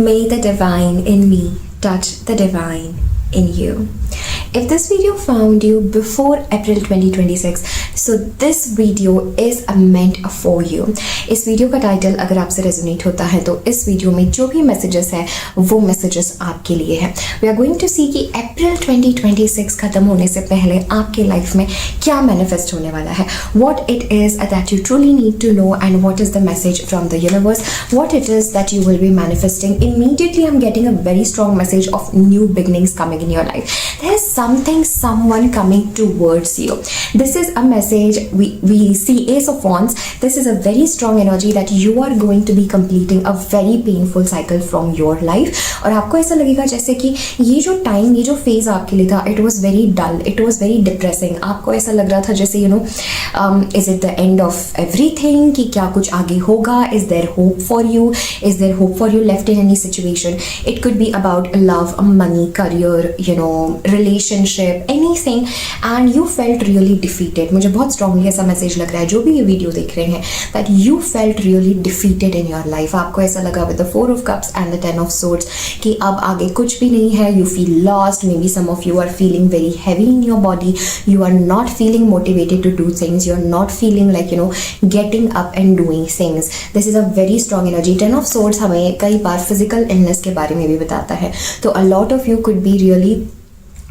May the divine in me touch the divine in you. If this video found you before April 2026, so this video is meant for you. इस video का title अगर आपसे resonate होता है तो इस video में जो भी मैसेजेस है वो मैसेजेस आपके लिए है. वी आर गोइंग टू सी कि अप्रैल 2026 खत्म होने से पहले आपके लाइफ में क्या मैनिफेस्ट होने वाला है. What it is that you truly need to know and what is the message from the universe. What it is that you will be manifesting. Immediately I'm getting a very strong message of new beginnings coming in your life. There's someone coming towards you. This is a message. We see Ace of Wands. This is a very strong energy that you are going to be completing a very painful cycle from your life. और आपको ऐसा लगेगा जैसे कि ये जो time, ये जो फेज आपके लिए था, it was very dull, it was very depressing. आपको ऐसा लग रहा था जैसे is it the end of everything? कि क्या कुछ आगे होगा? Is there hope for you? Is there hope for you left in any situation? It could be about love, money, career, relationship, anything, and you felt really defeated. मुझे बहुत strongly ऐसा message लग रहा है जो भी ये वीडियो देख रहे हैं, that you felt really defeated in your life. आपको ऐसा लगा with the 4 of Cups and the 10 of Swords कि अब आगे कुछ भी नहीं है. You feel lost. Maybe some of you are feeling very heavy in your body. You are not feeling motivated to do things. You are not feeling like getting up and doing things. This is a very strong energy. 10 of Swords हमें कई बार physical illness के बारे में भी बताता है. तो a lot of you could be really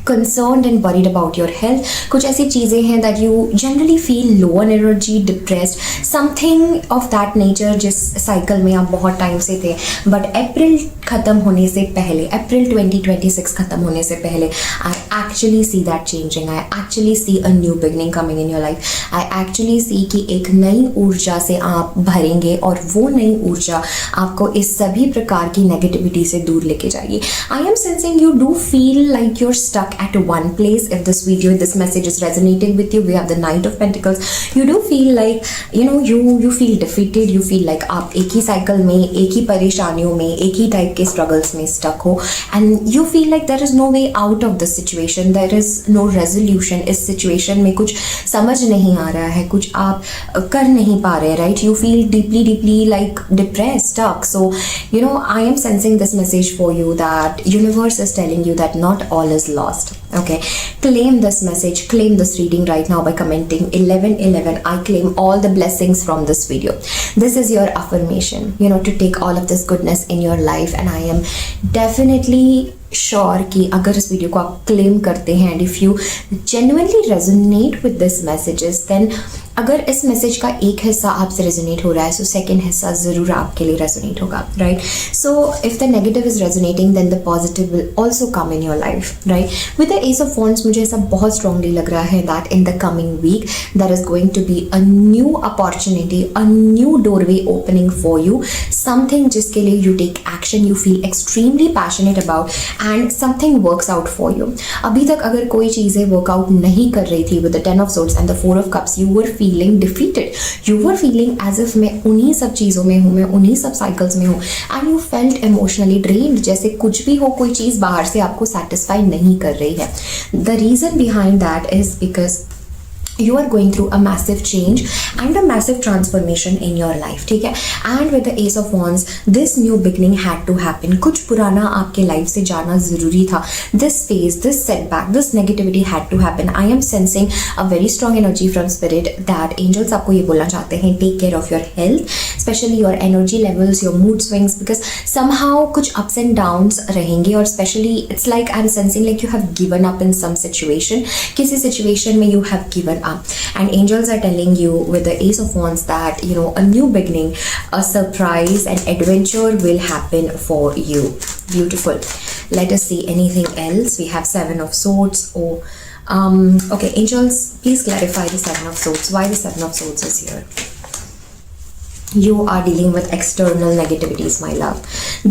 concerned and worried about your health. कुछ ऐसी चीज़ें हैं that you generally feel low on energy, depressed, something of that nature जिस साइकिल में आप बहुत टाइम से थे. बट अप्रैल ख़त्म होने से पहले, अप्रैल 2026 ख़त्म होने से पहले, I actually see that changing. I actually see a new beginning coming in your life. I actually see कि एक नई ऊर्जा से आप भरेंगे और वो नई ऊर्जा आपको इस सभी प्रकार की नेगेटिविटी से दूर लेके जाएगी. I am sensing you do feel like you're stuck at one place. If this video, this message is resonating with you, we have the Knight of Pentacles. You do feel like you feel defeated. You feel like आप एक ही cycle में, एक ही परेशानियों में, एक ही type के struggles में stuck हो, and you feel like there is no way out of this situation. There is no resolution. इस सिचुएशन में कुछ समझ नहीं आ रहा है, कुछ आप कर नहीं पा रहे, right? You feel deeply like depressed, stuck. So I am sensing this message for you that universe is telling you that not all is lost. Okay, claim this message, claim this reading right now by commenting 1111. I claim all the blessings from this video. This is your affirmation, to take all of this goodness in your life, and I am definitely sure कि अगर इस video को आप claim करते हैं and if you genuinely resonate with this messages, then अगर इस message का एक हिस्सा आपसे रेजोनेट हो रहा है, सो सेकेंड हिस्सा ज़रूर आपके लिए रेजोनेट होगा, right? So if the negative is resonating then the positive will also come in your life, right? With the ace of wands मुझे ऐसा बहुत स्ट्रांगली लग रहा है that in the coming week there is going to be a new opportunity, a new doorway opening for you, something जिसके लिए you take action, you feel extremely passionate about and something works out for you. अभी तक अगर कोई चीज़ें workout नहीं कर रही थी with the 10 of Swords and the 4 of Cups, you were feeling defeated. You were feeling as if मैं उन्हीं सब चीज़ों में हूँ, मैं उन्हीं सब साइकिल्स में हूँ, and you felt emotionally drained. जैसे कुछ भी हो, कोई चीज़ बाहर से आपको satisfy नहीं कर रही है. The reason behind that is because you are going through a massive change and a massive transformation in your life, ठीक है? And with the Ace of Wands, this new beginning had to happen. कुछ पुराना आपके life से जाना ज़रूरी था. This phase, this setback, this negativity had to happen. I am sensing a very strong energy from spirit that angels आपको ये बोलना चाहते हैं, take care of your health, especially your energy levels, your mood swings, because somehow कुछ ups and downs रहेंगे, और especially it's like I'm sensing like you have given up in some situation. किसी situation में you have given up. And angels are telling you with the Ace of Wands that a new beginning, a surprise and adventure will happen for you. Beautiful. Let us see anything else. We have 7 of Swords. Okay, angels, please clarify the 7 of Swords. Why the 7 of Swords is here? You are dealing with external negativities, my love.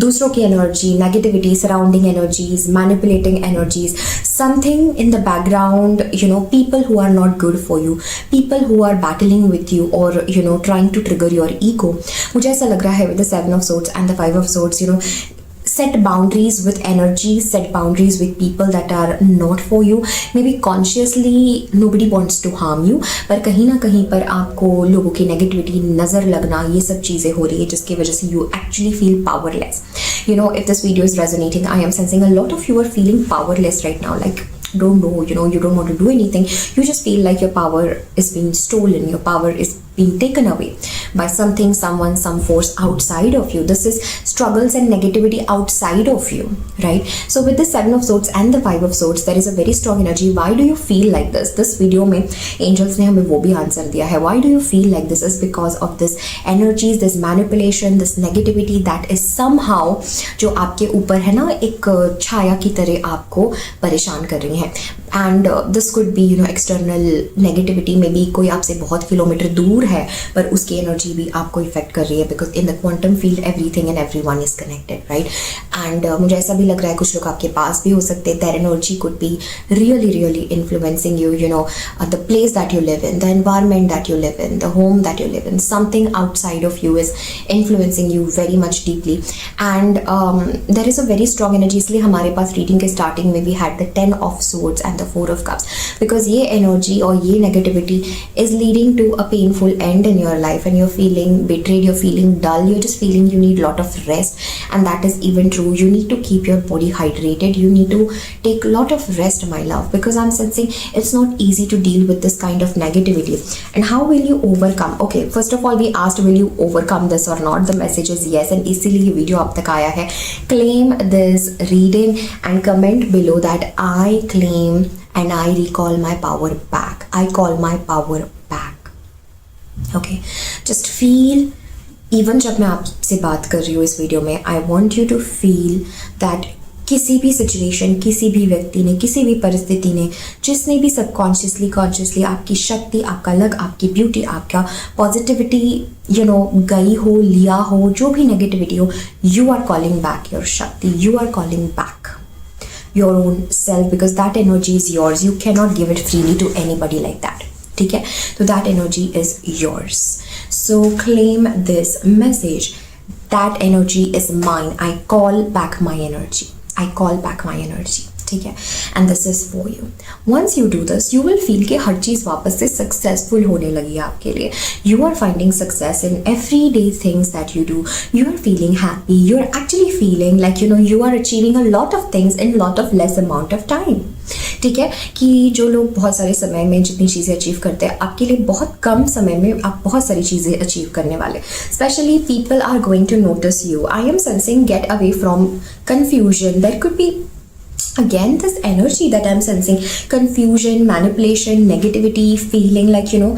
दूसरों की energy, negativity, surrounding energies, manipulating energies, something in the background, people who are not good for you, people who are battling with you or, trying to trigger your ego. मुझे ऐसा लग रहा है with the 7 of Swords and the 5 of Swords, set boundaries with energy, set boundaries with people that are not for you. Maybe consciously nobody wants to harm you, पर कहीं ना कहीं पर आपको लोगों की नेगेटिविटी नज़र लगना, ये सब चीज़ें हो रही है जिसकी वजह से you actually feel powerless. You know, if this video is resonating, I am sensing a lot of you are feeling powerless right now, like don't know, you know, you don't want to do anything. You just feel like your power is being stolen, your power is being taken away by something, someone, some force outside of you. This is struggles and negativity outside of you, right? So with the Seven of Swords and the Five of Swords, there is a very strong energy. Why do you feel like this? This video में angels ने हमें वो भी answer दिया है. Why do you feel like this? Is because of this energies, this manipulation, this negativity that is somehow जो आपके ऊपर है ना, एक छाया की तरह आपको परेशान कर रही है. And this could be, you know, external negativity. Maybe कोई आपसे बहुत किलोमीटर दूर है पर उसकी एनर्जी भी आपको इफेक्ट कर रही है, because in the quantum field everything and everyone is connected, right? And मुझे ऐसा भी लग रहा है कुछ लोग आपके पास भी हो सकते हैं. That energy could be really influencing you, you know, the place that you live in, the environment that you live in, the home that you live in. Something outside of you is influencing you very much deeply. And there is a very strong energy. इसलिए हमारे पास reading के starting में we had the 10 of Swords and the 4 of Cups, because ये energy और ये negativity is leading to a painful end in your life, and you're feeling betrayed, you're feeling dull, you're just feeling you need lot of rest, and that is even true. You need to keep your body hydrated, you need to take lot of rest, my love, because I'm sensing it's not easy to deal with this kind of negativity. And how will you overcome? Okay, first of all we asked will you overcome this or not. The message is yes, and इसीलिए ये video अब तक आया है. Claim this reading and comment below that I claim and I recall my power back. I call my power back. Okay, just feel, even जब मैं आपसे बात कर रही हूँ इस वीडियो में, I want you to feel that किसी भी सिचुएशन, किसी भी व्यक्ति ने, किसी भी परिस्थिति ने, जिसने भी सबकॉन्शियसली कॉन्शियसली आपकी शक्ति, आपका लक, आपकी ब्यूटी, आपका पॉजिटिविटी, यू नो, गई हो, लिया हो, जो भी नेगेटिविटी हो, you are calling back your shakti, you are calling back your own self, because that energy is yours. You cannot give it freely to anybody like that. ठीक है? So that energy is yours. So claim this message. That energy is mine. I call back my energy. I call back my energy. ठीक है? And this is for you. Once you do this, you will feel कि हर चीज़ वापस से successful होने लगी है आपके लिए. You are finding success in everyday things that you do. You are feeling happy. You are actually feeling like, you know, you are achieving a lot of things in lot of less amount of time. ठीक है? कि जो लोग बहुत सारे समय में जितनी चीज़ें अचीव करते हैं, आपके लिए बहुत कम समय में आप बहुत सारी चीज़ें अचीव करने वाले. Especially people are going to notice you. I am sensing get away from confusion. There could be again this energy that I'm sensing, confusion, manipulation, negativity, feeling like, you know,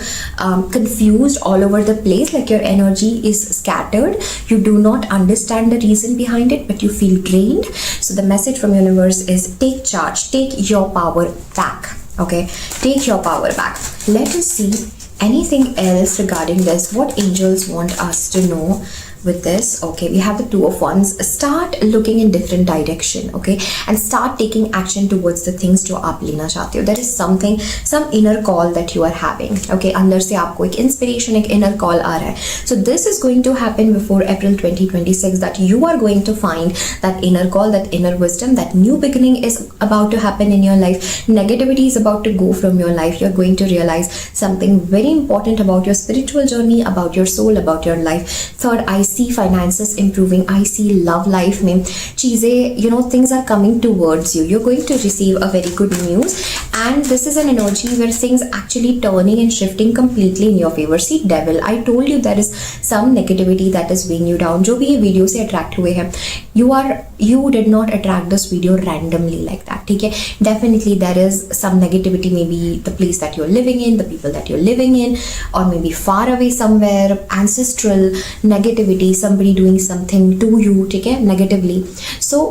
confused all over the place, like your energy is scattered, you do not understand the reason behind it, but you feel drained. So the message from universe is take charge, take your power back. Okay, take your power back. Let us see anything else regarding this, what angels want us to know with this. Okay, we have the Two of Wands. Start looking in different direction, okay, and start taking action towards the things जो आप लेना चाहते हो. There is something, some inner call that you are having, okay, अंदर से आपको एक inspiration, एक inner call आ रहा है. So this is going to happen before April 2026, that you are going to find that inner call, that inner wisdom, that new beginning is about to happen in your life. Negativity is about to go from your life. You're going to realize something very important about your spiritual journey, about your soul, about your life. Third, I see finances improving. I see love life में चीज़ें, you know, things are coming towards you. You're going to receive a very good news, and this is an energy where things actually turning and shifting completely in your favor. See, devil, I told you there is some negativity that is weighing you down. जो भी ये video से attract हुए हैं, you did not attract this video randomly like that. ठीक है? Definitely there is some negativity, maybe the place that you're living in, the people that you're living in, or maybe far away somewhere, ancestral negativity, somebody doing something to you, ठीक है, negatively. So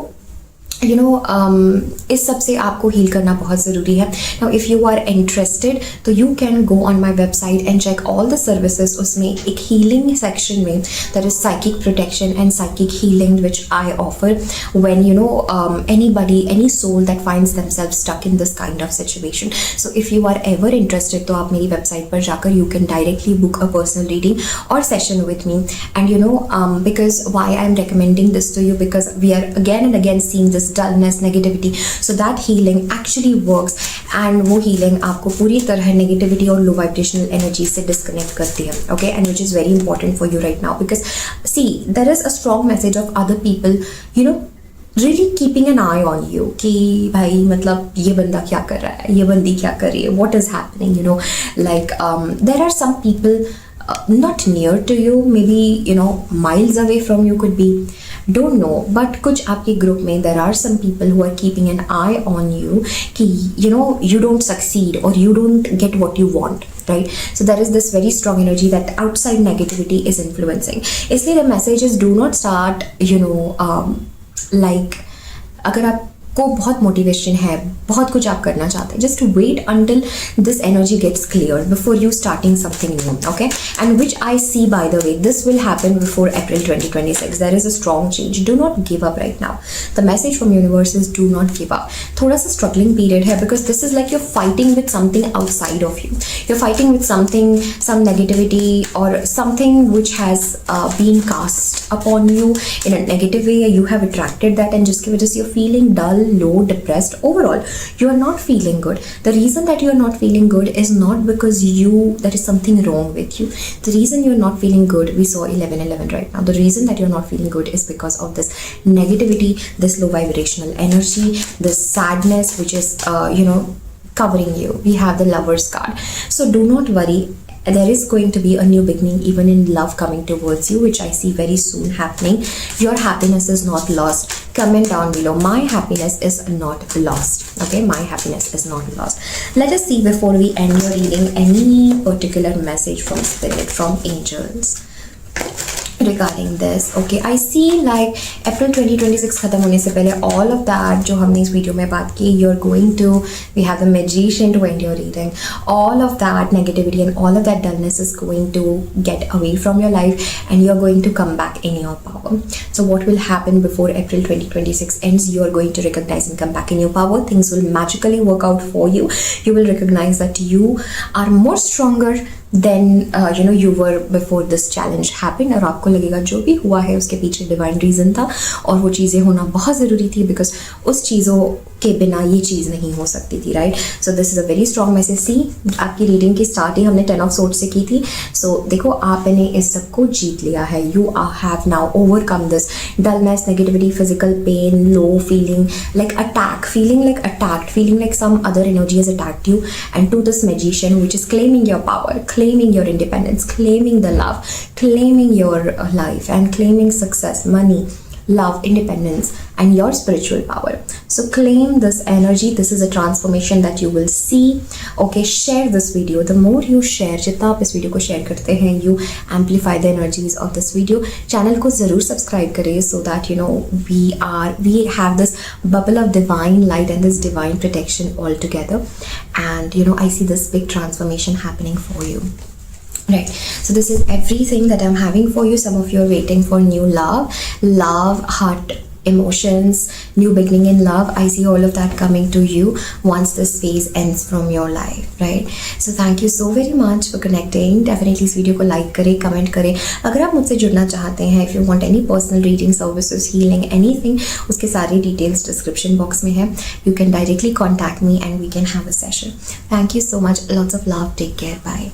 इस सब से आपको heal करना बहुत ज़रूरी है. Now if you are interested तो you can go on my website and check all the services. उसमें एक हीलिंग सेक्शन में that is psychic protection and psychic healing which I offer when anybody, any soul that finds themselves stuck in this kind of situation. So if you are ever interested तो आप मेरी website पर जाकर you can directly book a personal reading or session with me. And because why I am recommending this to you, because we are again and again seeing this dullness, negativity, so that healing actually works. And वो healing आपको पूरी तरह negativity और low vibrational energy से disconnect करती है. Okay, and which is very important for you right now, because see, there is a strong message of other people really keeping an eye on you कि भाई मतलब ये बंदा क्या कर रहा है, ये बंदी क्या कर रही है, what is happening, like there are some people not near to you, maybe miles away from you could be, don't know, but कुछ आपके ग्रुप में there are some people who are keeping an eye on you कि you don't succeed or you don't get what you want, right? So there is this very strong energy that outside negativity is influencing. इसलिए the message is do not start like अगर आपको बहुत motivation है, बहुत कुछ आप करना चाहते हैं, just wait until this energy gets cleared before you starting something new, okay? And which I see, by the way, this will happen before April 2026. There is a strong change. Do not give up right now. The message from universe is do not give up. थोड़ा सा struggling period है because this is like you're fighting with something outside of you. You're fighting with something, some negativity or something which has been cast upon you in a negative way. You have attracted that and जिसकी वजह से you're feeling dull, low, depressed. Overall, you are not feeling good. The reason that you are not feeling good is not because there is something wrong with you. The reason you are not feeling good, we saw 11:11 right now. The reason that you are not feeling good is because of this negativity, this low vibrational energy, this sadness which is covering you. We have the Lover's card. So do not worry. There is going to be a new beginning even in love coming towards you, which I see very soon happening. Your happiness is not lost. Comment down below. My happiness is not lost. Okay, my happiness is not lost. Let us see before we end your reading any particular message from spirit, from angels regarding this. Okay, I see like April 2026 खत्म होने से पहले all of that जो हमने इस video में बात की, you're going to, we have the magician to end your reading. All of that negativity and all of that dullness is going to get away from your life and you're going to come back in your power. So what will happen before April 2026 ends? You're going to recognize and come back in your power. Things will magically work out for you. You will recognize that you are more stronger then you were before this challenge happened. और आपको लगेगा जो भी हुआ है उसके पीछे divine reason था और वो चीज़ें होना बहुत ज़रूरी थी बिकॉज उस चीज़ों के बिना ये चीज़ नहीं हो सकती थी, right? So this is a very strong message. See, आपकी रीडिंग की स्टार्टिंग हमने 10 ऑफ सोर्ड्स से की थी. सो देखो आपने इस सब को जीत लिया है. You have now overcome this dullness, negativity, physical pain, low feeling like attack, feeling like attacked, feeling like some other energy has attacked you, and to this magician which is claiming your power, claiming your independence, claiming the love, claiming your life and claiming success, money, love, independence and your spiritual power. So claim this energy. This is a transformation that you will see. Okay, share this video. The more you share, जितना आप इस video को share करते हैं, you amplify the energies of this video. Channel को ज़रूर subscribe करें so that we have this bubble of divine light and this divine protection all together. And I see this big transformation happening for you. Right, so this is everything that I'm having for you. Some of you are waiting for new love, heart, emotions, new beginning in love. I see all of that coming to you once this phase ends from your life, right? So thank you so very much for connecting. Definitely इस video को like करें, comment करें. अगर आप मुझसे जुड़ना चाहते हैं, if you want any personal reading services, healing, anything, उसके सारे details description box में है. You can directly contact me and we can have a session. Thank you so much. Lots of love. Take care. Bye.